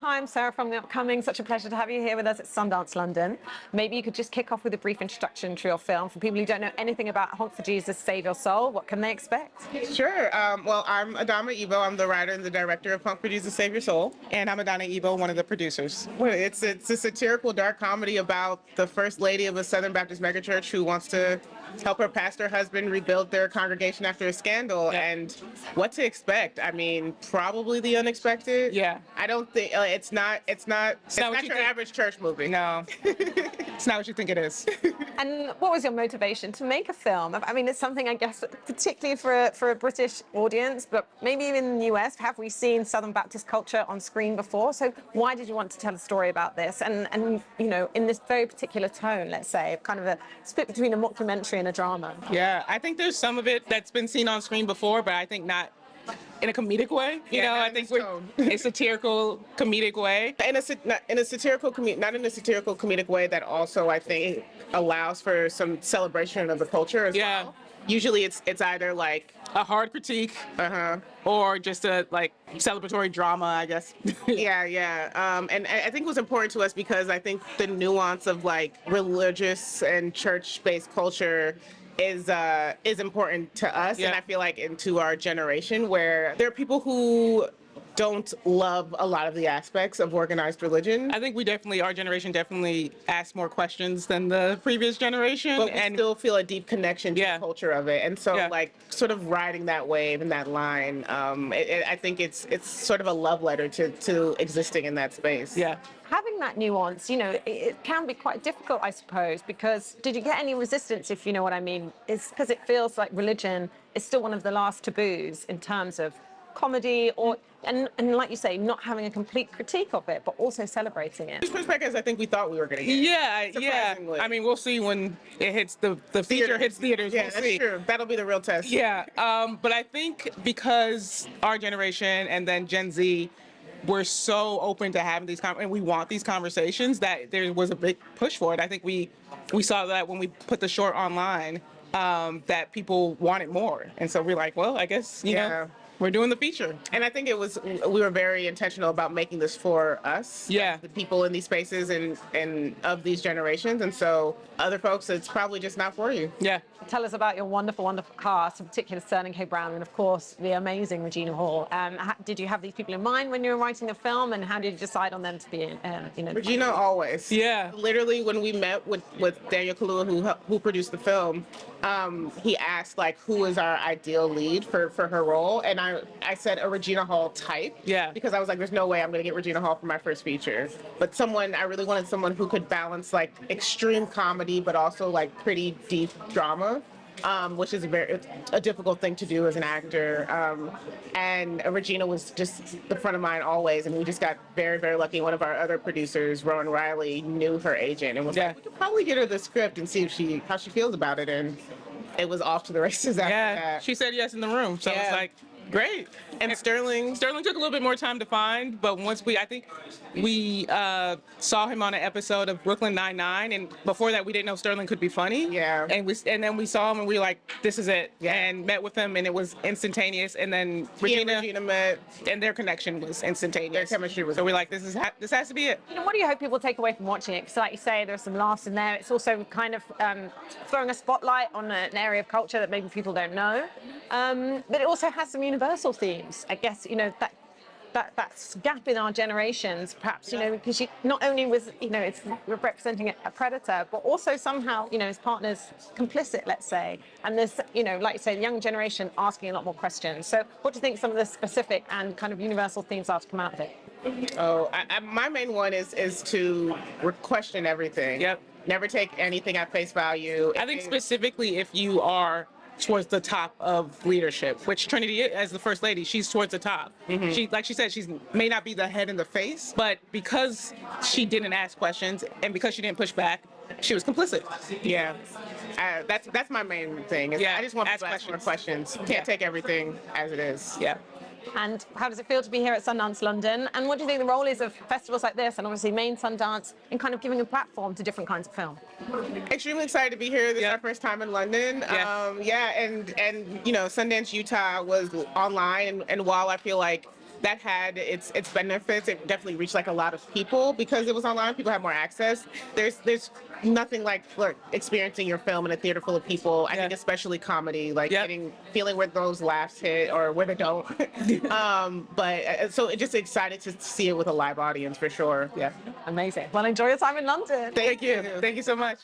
Hi, I'm Sarah from The Upcoming. Such a pleasure to have you here with us at Sundance, London. Maybe you could just kick off with a brief introduction to your film. For people who don't know anything about Honk for Jesus, Save Your Soul, what can they expect? Sure. Well, I'm Adamma Ebo. I'm the writer and the director of Honk for Jesus, Save Your Soul. And I'm Adamma Ebo, one of the producers. Well, it's a satirical dark comedy about the first lady of a Southern Baptist megachurch who wants to help her pastor husband rebuild their congregation after a scandal. Yeah. And what to expect. I mean, probably the unexpected. Yeah. I don't think it's not what your you think. average church movie. No, it's not what you think it is. And what was your motivation to make a film? I mean, it's something, I guess, particularly for a British audience, but maybe even in the US, have we seen Southern Baptist culture on screen before? So why did you want to tell a story about this? And you know, in this very particular tone, let's say, kind of a split between a mockumentary and a drama. Yeah, I think there's some of it that's been seen on screen before, but I think not in a comedic way. You Yeah, know, not I in think this we're tone. a satirical comedic way. Not in a satirical comedic way that also I think allows for some celebration of the culture as Yeah. well. Usually it's either like A hard critique or just a like celebratory drama, I guess. and I think it was important to us because I think the nuance of like religious and church-based culture is important to us, Yeah. and I feel like into our generation where there are people who don't love a lot of the aspects of organized religion. I think our generation definitely asked more questions than the previous generation. But we still feel a deep connection to Yeah. the culture of it, and so Yeah. like sort of riding that wave and that line. I think it's sort of a love letter to existing in that space. Yeah. Having that nuance, you know, it can be quite difficult, I suppose, because did you get any resistance, if you know what I mean? It's because it feels like religion is still one of the last taboos in terms of comedy and like you say, not having a complete critique of it, but also celebrating it. Pushback as I think we thought we were going to get. Yeah. Surprisingly. I mean, we'll see when it hits the feature hits theaters. Yeah, We'll that's see. true. That'll be the real test. Yeah, but I think because our generation and then Gen Z, we're so open to having and we want these conversations that there was a big push for it. I think we saw that when we put the short online, that people wanted more, and so we're like, well, I guess you know. We're doing the feature. And I think we were very intentional about making this for us. Yeah. The people in these spaces and of these generations. And so other folks, it's probably just not for you. Yeah. Tell us about your wonderful, wonderful cast, in particular Sterling K. Brown, and of course the amazing Regina Hall. Did you have these people in mind when you were writing the film, and how did you decide on them to be in? Regina always. Yeah. Literally, when we met with Daniel Kaluuya, who produced the film, he asked like who is our ideal lead for her role, and I said a Regina Hall type. Yeah. Because I was like, there's no way I'm gonna get Regina Hall for my first feature. But I really wanted someone who could balance like extreme comedy, but also like pretty deep drama. Which is a difficult thing to do as an actor. And Regina was just the friend of mine always, and we just got very, very lucky. One of our other producers, Rowan Riley, knew her agent and was like, we could probably get her the script and see how she feels about it. And it was off to the races after that. She said yes in the room, so it's like, great. And Sterling took a little bit more time to find, but once I think we saw him on an episode of Brooklyn Nine-Nine, and before that we didn't know Sterling could be funny. Yeah. And then we saw him and we were like, this is it. Yeah. And met with him and it was instantaneous. And then Regina met, and their connection was instantaneous. Their chemistry was. So we're like, this has to be it. You know, what do you hope people take away from watching it? Because like you say, there's some laughs in there. It's also kind of throwing a spotlight on an area of culture that maybe people don't know. But it also has some universal themes. I guess, you know, that gap in our generations, perhaps, you know, because not only was, you know, it's representing a predator, but also somehow, you know, his partner's complicit, let's say. And there's, you know, like you say, the young generation asking a lot more questions. So what do you think some of the specific and kind of universal themes are to come out of it? Oh, my main one is to question everything. Yep. Never take anything at face value. I think specifically if you are towards the top of leadership, which Trinity, as the first lady, she's towards the top. Mm-hmm. She, like she said, she may not be the head in the face, but because she didn't ask questions and because she didn't push back, she was complicit. Yeah, that's my main thing. Yeah, I just want ask to ask more questions. questions. Can't take everything as it is. Yeah. And how does it feel to be here at Sundance London? And what do you think the role is of festivals like this, and obviously main Sundance, in kind of giving a platform to different kinds of film? Extremely excited to be here. This is our first time in London. Yeah. And you know, Sundance Utah was online, and while I feel like that had its benefits. It definitely reached like a lot of people because it was online. People have more access. There's nothing like experiencing your film in a theater full of people. I think especially comedy, like Yep. feeling where those laughs hit or where they don't. But so it just excited to see it with a live audience for sure. Yeah. Amazing. Well, enjoy your time in London. Thank you so much.